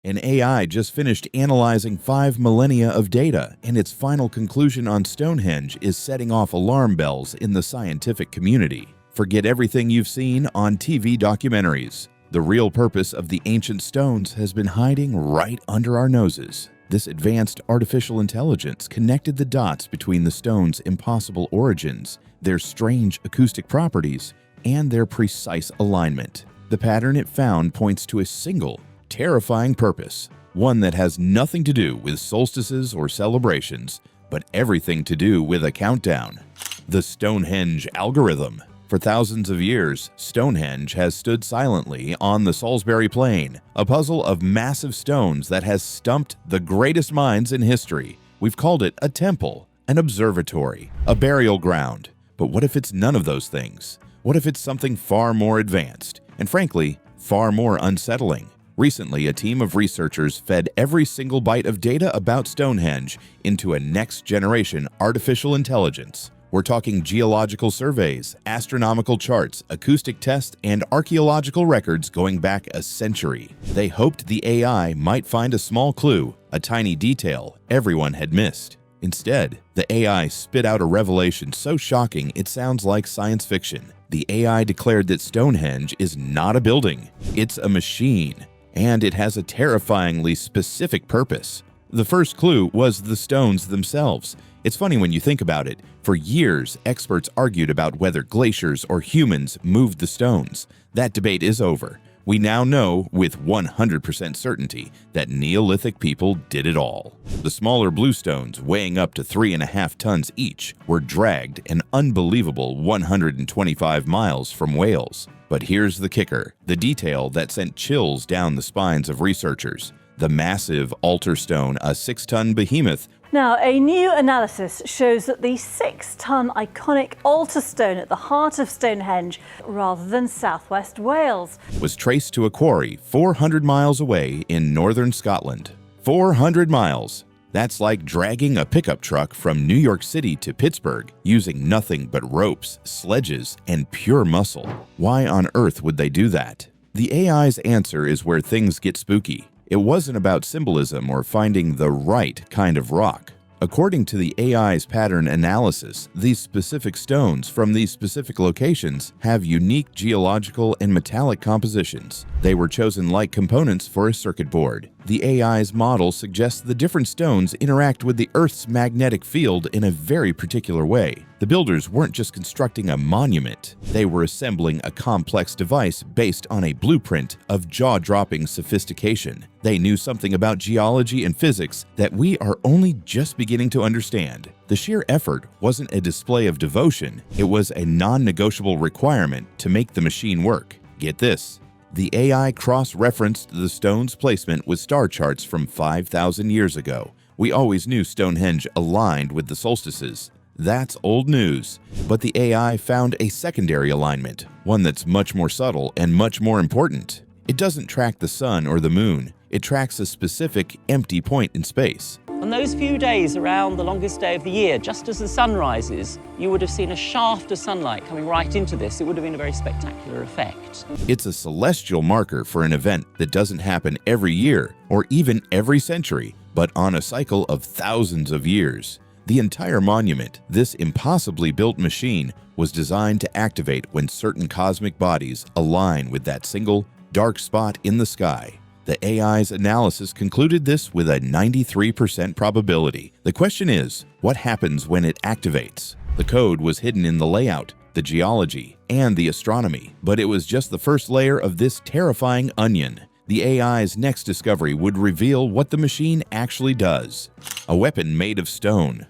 An AI just finished analyzing 5 millennia of data, and its final conclusion on Stonehenge is setting off alarm bells in the scientific community. Forget everything you've seen on TV documentaries. The real purpose of the ancient stones has been hiding right under our noses. This advanced artificial intelligence connected the dots between the stones' impossible origins, their strange acoustic properties, and their precise alignment. The pattern it found points to a single, terrifying purpose, one that has nothing to do with solstices or celebrations, but everything to do with a countdown. The Stonehenge algorithm. For thousands of years, Stonehenge has stood silently on the Salisbury Plain, a puzzle of massive stones that has stumped the greatest minds in history. We've called it a temple, an observatory, a burial ground. But what if it's none of those things? What if it's something far more advanced, and frankly, far more unsettling? Recently, a team of researchers fed every single byte of data about Stonehenge into a next-generation artificial intelligence. We're talking geological surveys, astronomical charts, acoustic tests, and archaeological records going back a century. They hoped the AI might find a small clue, a tiny detail everyone had missed. Instead, the AI spit out a revelation so shocking it sounds like science fiction. The AI declared that Stonehenge is not a building, it's a machine. And it has a terrifyingly specific purpose. The first clue was the stones themselves. It's funny when you think about it. For years, experts argued about whether glaciers or humans moved the stones. That debate is over. We now know with 100% certainty that Neolithic people did it all. The smaller blue stones, weighing up to 3.5 tons each, were dragged an unbelievable 125 miles from Wales. But here's the kicker, the detail that sent chills down the spines of researchers. The massive altar stone, a 6-ton behemoth. Now, a new analysis shows that the 6-ton iconic altar stone at the heart of Stonehenge, rather than southwest Wales, was traced to a quarry 400 miles away in northern Scotland. 400 miles! That's like dragging a pickup truck from New York City to Pittsburgh using nothing but ropes, sledges, and pure muscle. Why on earth would they do that? The AI's answer is where things get spooky. It wasn't about symbolism or finding the right kind of rock. According to the AI's pattern analysis, these specific stones from these specific locations have unique geological and metallic compositions. They were chosen like components for a circuit board. The AI's model suggests the different stones interact with the Earth's magnetic field in a very particular way. The builders weren't just constructing a monument, they were assembling a complex device based on a blueprint of jaw-dropping sophistication. They knew something about geology and physics that we are only just beginning to understand. The sheer effort wasn't a display of devotion, it was a non-negotiable requirement to make the machine work. Get this. The AI cross-referenced the stone's placement with star charts from 5,000 years ago. We always knew Stonehenge aligned with the solstices. That's old news. But the AI found a secondary alignment, one that's much more subtle and much more important. It doesn't track the sun or the moon. It tracks a specific empty point in space. On those few days around the longest day of the year, just as the sun rises, you would have seen a shaft of sunlight coming right into this. It would have been a very spectacular effect. It's a celestial marker for an event that doesn't happen every year or even every century, but on a cycle of thousands of years. The entire monument, this impossibly built machine, was designed to activate when certain cosmic bodies align with that single, dark spot in the sky. The AI's analysis concluded this with a 93% probability. The question is, what happens when it activates? The code was hidden in the layout, the geology, and the astronomy, but it was just the first layer of this terrifying onion. The AI's next discovery would reveal what the machine actually does. A weapon made of stone.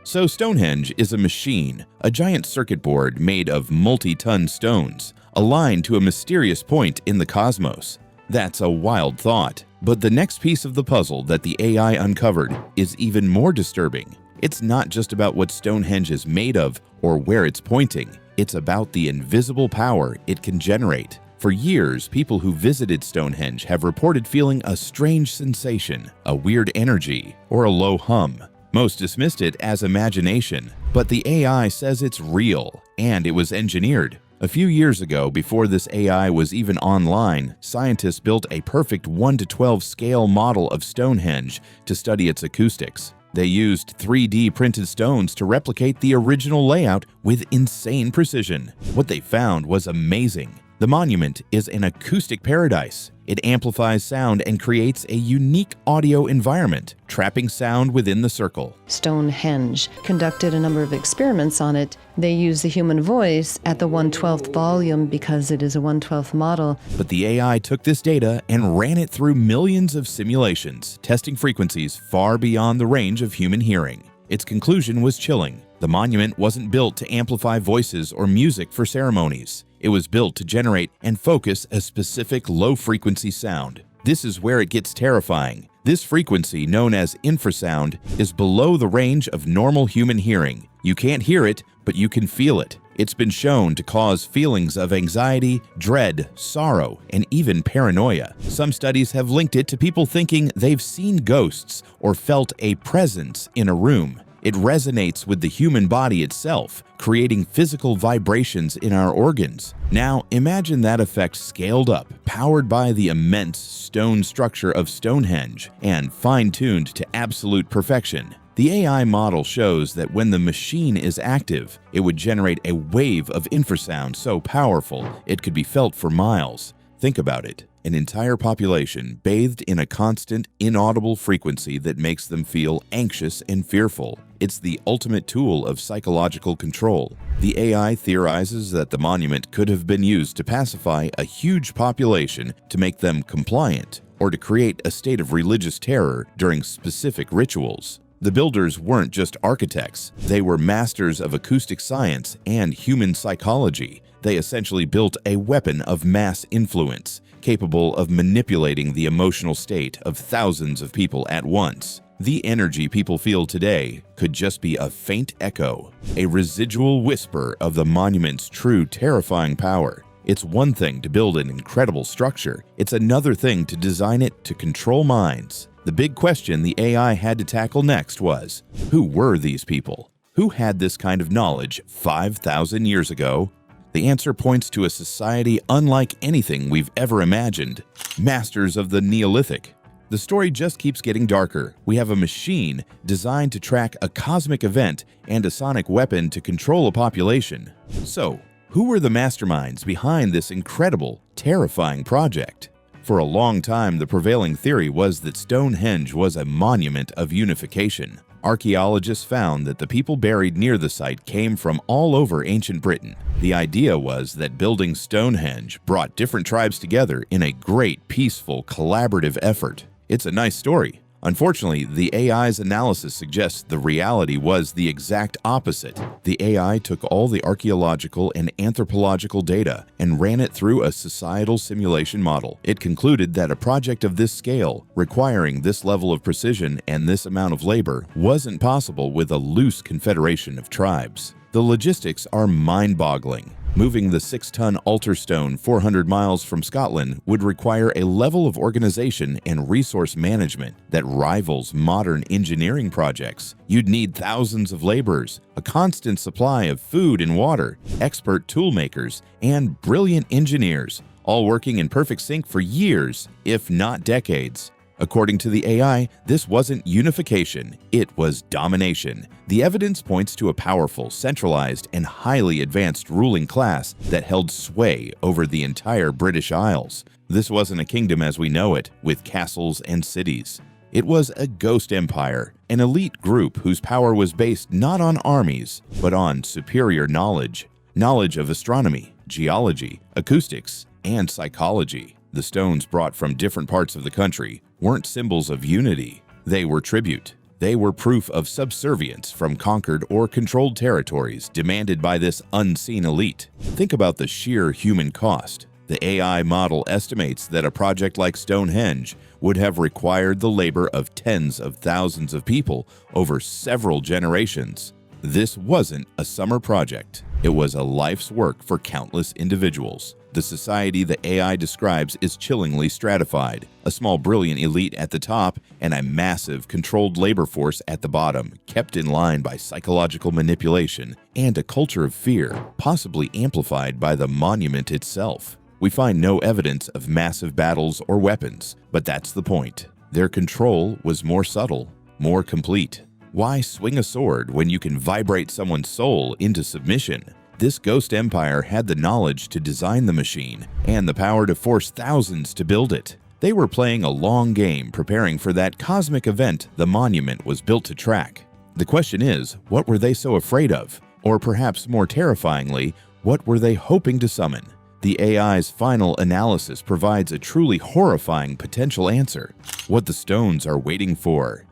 So Stonehenge is a machine, a giant circuit board made of multi-ton stones, aligned to a mysterious point in the cosmos. That's a wild thought. But the next piece of the puzzle that the AI uncovered is even more disturbing. It's not just about what Stonehenge is made of or where it's pointing. It's about the invisible power it can generate. For years, people who visited Stonehenge have reported feeling a strange sensation, a weird energy, or a low hum. Most dismissed it as imagination, but the AI says it's real, and it was engineered. A few years ago, before this AI was even online, scientists built a perfect 1:12 scale model of Stonehenge to study its acoustics. They used 3D printed stones to replicate the original layout with insane precision. What they found was amazing. The monument is an acoustic paradise. It amplifies sound and creates a unique audio environment, trapping sound within the circle. Stonehenge conducted a number of experiments on it. They use the human voice at the 1/12th volume because it is a 1/12th model. But the AI took this data and ran it through millions of simulations, testing frequencies far beyond the range of human hearing. Its conclusion was chilling. The monument wasn't built to amplify voices or music for ceremonies. It was built to generate and focus a specific low-frequency sound. This is where it gets terrifying. This frequency, known as infrasound, is below the range of normal human hearing. You can't hear it, but you can feel it. It's been shown to cause feelings of anxiety, dread, sorrow, and even paranoia. Some studies have linked it to people thinking they've seen ghosts or felt a presence in a room. It resonates with the human body itself, creating physical vibrations in our organs. Now, imagine that effect scaled up, powered by the immense stone structure of Stonehenge, and fine-tuned to absolute perfection. The AI model shows that when the machine is active, it would generate a wave of infrasound so powerful it could be felt for miles. Think about it. An entire population bathed in a constant, inaudible frequency that makes them feel anxious and fearful. It's the ultimate tool of psychological control. The AI theorizes that the monument could have been used to pacify a huge population to make them compliant, or to create a state of religious terror during specific rituals. The builders weren't just architects, they were masters of acoustic science and human psychology. They essentially built a weapon of mass influence, capable of manipulating the emotional state of thousands of people at once. The energy people feel today could just be a faint echo, a residual whisper of the monument's true terrifying power. It's one thing to build an incredible structure, it's another thing to design it to control minds. The big question the AI had to tackle next was, who were these people? Who had this kind of knowledge 5,000 years ago? The answer points to a society unlike anything we've ever imagined. Masters of the Neolithic. The story just keeps getting darker. We have a machine designed to track a cosmic event and a sonic weapon to control a population. So, who were the masterminds behind this incredible, terrifying project? For a long time, the prevailing theory was that Stonehenge was a monument of unification. Archaeologists found that the people buried near the site came from all over ancient Britain. The idea was that building Stonehenge brought different tribes together in a great, peaceful, collaborative effort. It's a nice story. Unfortunately, the AI's analysis suggests the reality was the exact opposite. The AI took all the archaeological and anthropological data and ran it through a societal simulation model. It concluded that a project of this scale, requiring this level of precision and this amount of labor, wasn't possible with a loose confederation of tribes. The logistics are mind-boggling. Moving the 6-ton altar stone 400 miles from Scotland would require a level of organization and resource management that rivals modern engineering projects. You'd need thousands of laborers, a constant supply of food and water, expert toolmakers, and brilliant engineers, all working in perfect sync for years, if not decades. According to the AI, this wasn't unification, it was domination. The evidence points to a powerful, centralized, and highly advanced ruling class that held sway over the entire British Isles. This wasn't a kingdom as we know it, with castles and cities. It was a ghost empire, an elite group whose power was based not on armies, but on superior knowledge. Knowledge of astronomy, geology, acoustics, and psychology. The stones brought from different parts of the country weren't symbols of unity. They were tribute. They were proof of subservience from conquered or controlled territories demanded by this unseen elite. Think about the sheer human cost. The AI model estimates that a project like Stonehenge would have required the labor of tens of thousands of people over several generations. This wasn't a summer project. It was a life's work for countless individuals. The society the AI describes is chillingly stratified, a small brilliant elite at the top and a massive controlled labor force at the bottom, kept in line by psychological manipulation and a culture of fear, possibly amplified by the monument itself. We find no evidence of massive battles or weapons, but that's the point. Their control was more subtle, more complete. Why swing a sword when you can vibrate someone's soul into submission? This ghost empire had the knowledge to design the machine and the power to force thousands to build it. They were playing a long game preparing for that cosmic event the monument was built to track. The question is, what were they so afraid of? Or perhaps more terrifyingly, what were they hoping to summon? The AI's final analysis provides a truly horrifying potential answer: what the stones are waiting for.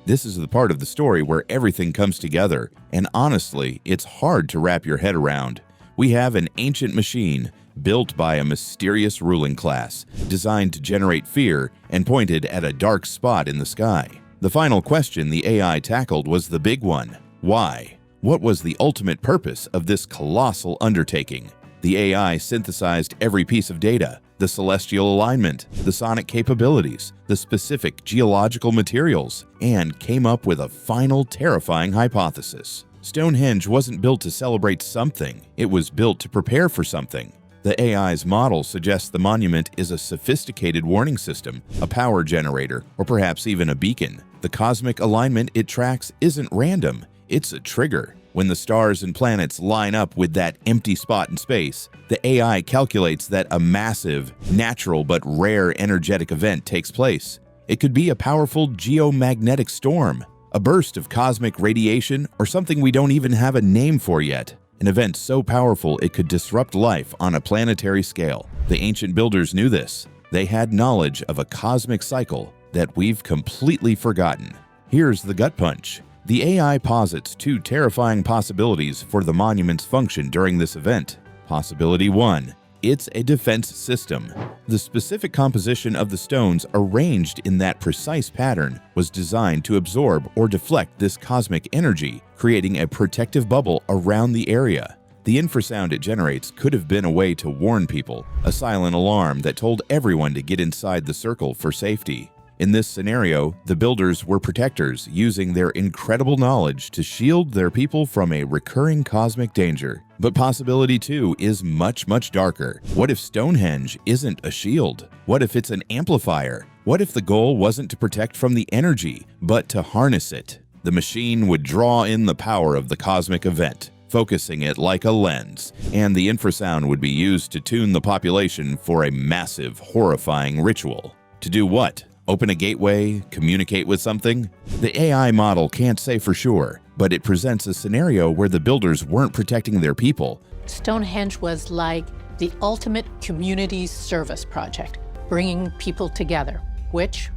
This is the part of the story where everything comes together, and honestly, it's hard to wrap your head around. We have an ancient machine built by a mysterious ruling class, designed to generate fear and pointed at a dark spot in the sky. The final question the AI tackled was the big one: why? What was the ultimate purpose of this colossal undertaking? The AI synthesized every piece of data: the celestial alignment, the sonic capabilities, the specific geological materials, and came up with a final terrifying hypothesis. Stonehenge wasn't built to celebrate something, it was built to prepare for something. The AI's model suggests the monument is a sophisticated warning system, a power generator, or perhaps even a beacon. The cosmic alignment it tracks isn't random, it's a trigger. When the stars and planets line up with that empty spot in space, the AI calculates that a massive, natural but rare energetic event takes place. It could be a powerful geomagnetic storm, a burst of cosmic radiation, or something we don't even have a name for yet. An event so powerful it could disrupt life on a planetary scale. The ancient builders knew this. They had knowledge of a cosmic cycle that we've completely forgotten. Here's the gut punch. The AI posits two terrifying possibilities for the monument's function during this event. Possibility 1. It's a defense system. The specific composition of the stones arranged in that precise pattern was designed to absorb or deflect this cosmic energy, creating a protective bubble around the area. The infrasound it generates could have been a way to warn people, a silent alarm that told everyone to get inside the circle for safety. In this scenario, the builders were protectors using their incredible knowledge to shield their people from a recurring cosmic danger. But possibility 2 is much darker. What if Stonehenge isn't a shield? What if it's an amplifier? What if the goal wasn't to protect from the energy, but to harness it? The machine would draw in the power of the cosmic event, focusing it like a lens, and the infrasound would be used to tune the population for a massive, horrifying ritual. To do what? Open a gateway? Communicate with something? The AI model can't say for sure, but it presents a scenario where the builders weren't protecting their people. Stonehenge was like the ultimate community service project, bringing people together, which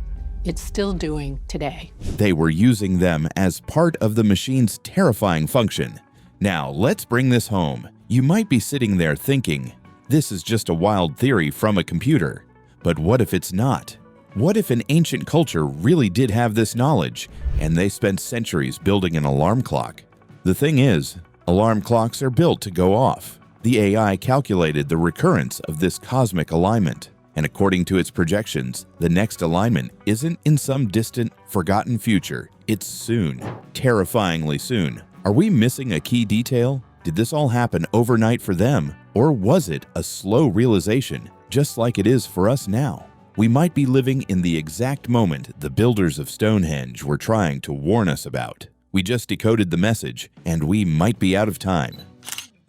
it's still doing today. They were using them as part of the machine's terrifying function. Now, let's bring this home. You might be sitting there thinking, this is just a wild theory from a computer. But what if it's not? What if an ancient culture really did have this knowledge, and they spent centuries building an alarm clock? The thing is, alarm clocks are built to go off. The AI calculated the recurrence of this cosmic alignment, and according to its projections, the next alignment isn't in some distant, forgotten future. It's soon, terrifyingly soon. Are we missing a key detail? Did this all happen overnight for them, or was it a slow realization, just like it is for us now? We might be living in the exact moment the builders of Stonehenge were trying to warn us about. We just decoded the message, and we might be out of time.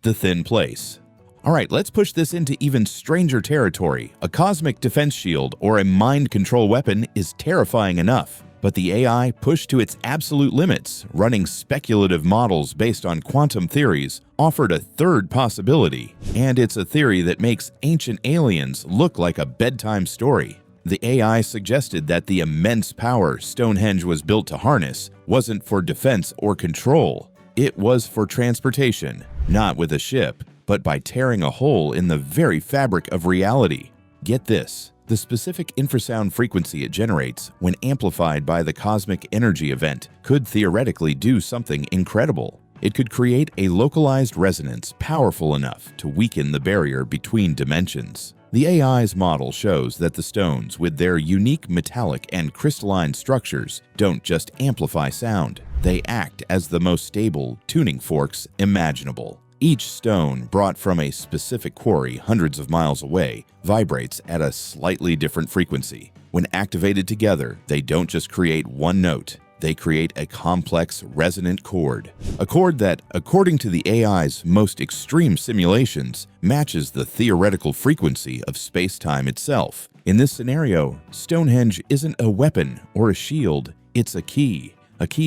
The thin place. All right, let's push this into even stranger territory. A cosmic defense shield or a mind control weapon is terrifying enough, but the AI pushed to its absolute limits, running speculative models based on quantum theories, offered a third possibility, and it's a theory that makes ancient aliens look like a bedtime story. The AI suggested that the immense power Stonehenge was built to harness wasn't for defense or control. It was for transportation, not with a ship, but by tearing a hole in the very fabric of reality. Get this. The specific infrasound frequency it generates, when amplified by the cosmic energy event, could theoretically do something incredible. It could create a localized resonance powerful enough to weaken the barrier between dimensions. The AI's model shows that the stones, with their unique metallic and crystalline structures, don't just amplify sound. They act as the most stable tuning forks imaginable. Each stone, brought from a specific quarry hundreds of miles away, vibrates at a slightly different frequency. When activated together, they don't just create one note. They create a complex, resonant chord. A chord that, according to the AI's most extreme simulations, matches the theoretical frequency of space-time itself. In this scenario, Stonehenge isn't a weapon or a shield, it's a key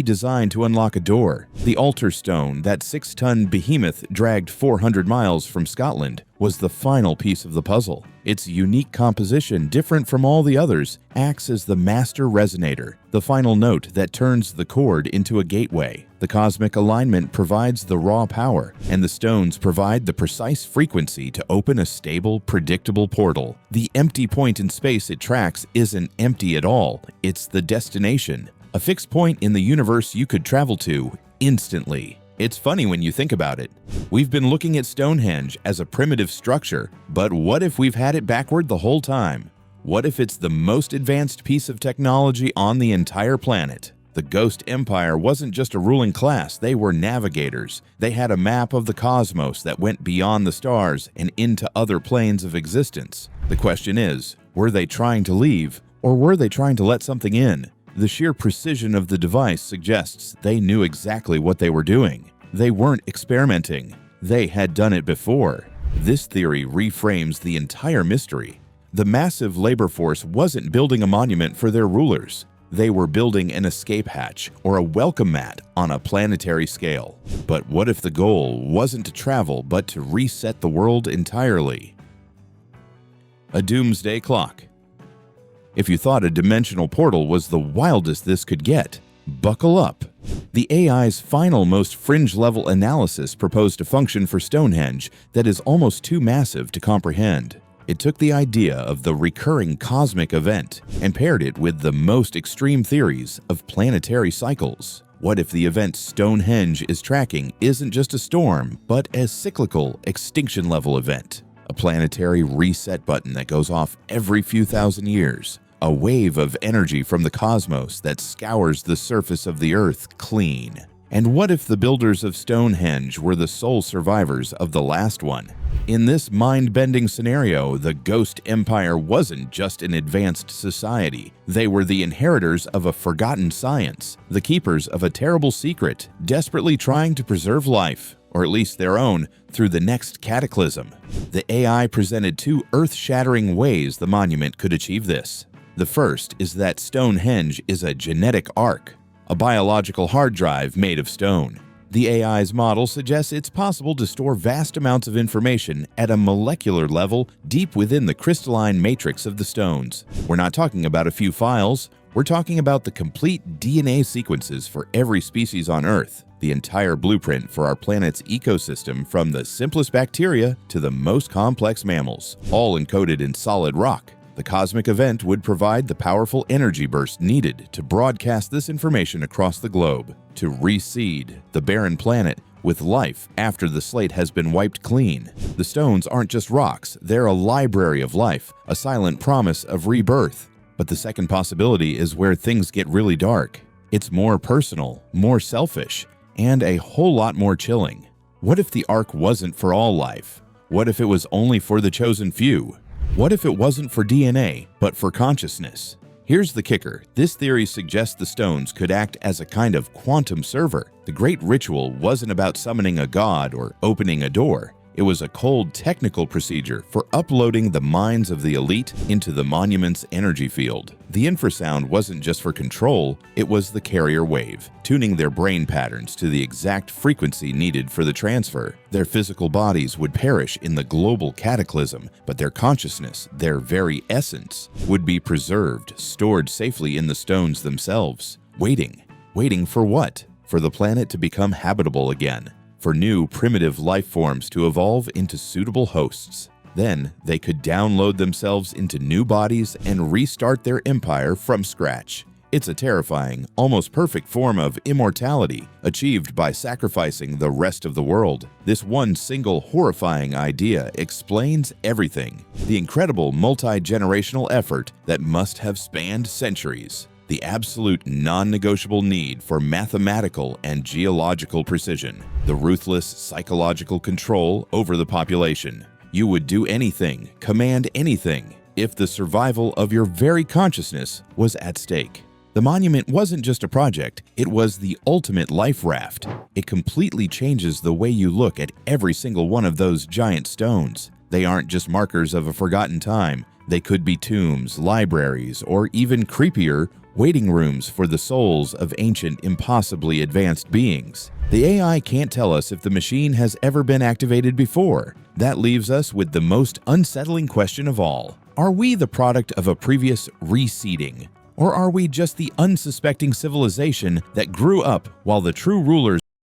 designed to unlock a door. The altar stone, that 6-ton behemoth dragged 400 miles from Scotland, was the final piece of the puzzle. Its unique composition, different from all the others, acts as the master resonator, the final note that turns the chord into a gateway. The cosmic alignment provides the raw power, and the stones provide the precise frequency to open a stable, predictable portal. The empty point in space it tracks isn't empty at all, it's the destination. A fixed point in the universe you could travel to instantly. It's funny when you think about it. We've been looking at Stonehenge as a primitive structure, but what if we've had it backward the whole time? What if it's the most advanced piece of technology on the entire planet? The Ghost Empire wasn't just a ruling class, they were navigators. They had a map of the cosmos that went beyond the stars and into other planes of existence. The question is, were they trying to leave, or were they trying to let something in? The sheer precision of the device suggests they knew exactly what they were doing. They weren't experimenting. They had done it before. This theory reframes the entire mystery. The massive labor force wasn't building a monument for their rulers. They were building an escape hatch or a welcome mat on a planetary scale. But what if the goal wasn't to travel but to reset the world entirely? A doomsday clock. If you thought a dimensional portal was the wildest this could get, buckle up. The AI's final, most fringe-level analysis proposed a function for Stonehenge that is almost too massive to comprehend. It took the idea of the recurring cosmic event and paired it with the most extreme theories of planetary cycles. What if the event Stonehenge is tracking isn't just a storm, but a cyclical, extinction-level event? A planetary reset button that goes off every few thousand years. A wave of energy from the cosmos that scours the surface of the Earth clean. And what if the builders of Stonehenge were the sole survivors of the last one? In this mind-bending scenario, the Ghost Empire wasn't just an advanced society. They were the inheritors of a forgotten science, the keepers of a terrible secret, desperately trying to preserve life, or at least their own, through the next cataclysm. The AI presented two earth-shattering ways the monument could achieve this. The first is that Stonehenge is a genetic ark, a biological hard drive made of stone. The AI's model suggests it's possible to store vast amounts of information at a molecular level deep within the crystalline matrix of the stones. We're not talking about a few files, we're talking about the complete DNA sequences for every species on Earth, the entire blueprint for our planet's ecosystem from the simplest bacteria to the most complex mammals, all encoded in solid rock. The cosmic event would provide the powerful energy burst needed to broadcast this information across the globe, to reseed the barren planet with life after the slate has been wiped clean. The stones aren't just rocks, they're a library of life, a silent promise of rebirth. But the second possibility is where things get really dark. It's more personal, more selfish, and a whole lot more chilling. What if the Ark wasn't for all life? What if it was only for the chosen few? What if it wasn't for DNA, but for consciousness? Here's the kicker. This theory suggests the stones could act as a kind of quantum server. The great ritual wasn't about summoning a god or opening a door. It was a cold technical procedure for uploading the minds of the elite into the monument's energy field. The infrasound wasn't just for control, it was the carrier wave, tuning their brain patterns to the exact frequency needed for the transfer. Their physical bodies would perish in the global cataclysm, but their consciousness, their very essence, would be preserved, stored safely in the stones themselves. Waiting. Waiting for what? For the planet to become habitable again. For new, primitive life forms to evolve into suitable hosts. Then, they could download themselves into new bodies and restart their empire from scratch. It's a terrifying, almost perfect form of immortality, achieved by sacrificing the rest of the world. This one single horrifying idea explains everything. The incredible multi-generational effort that must have spanned centuries. The absolute non-negotiable need for mathematical and geological precision. The ruthless psychological control over the population. You would do anything, command anything, if the survival of your very consciousness was at stake. The monument wasn't just a project, it was the ultimate life raft. It completely changes the way you look at every single one of those giant stones. They aren't just markers of a forgotten time. They could be tombs, libraries, or even creepier, waiting rooms for the souls of ancient, impossibly advanced beings. The AI can't tell us if the machine has ever been activated before. That leaves us with the most unsettling question of all. Are we the product of a previous reseeding? Or are we just the unsuspecting civilization that grew up while the true rulers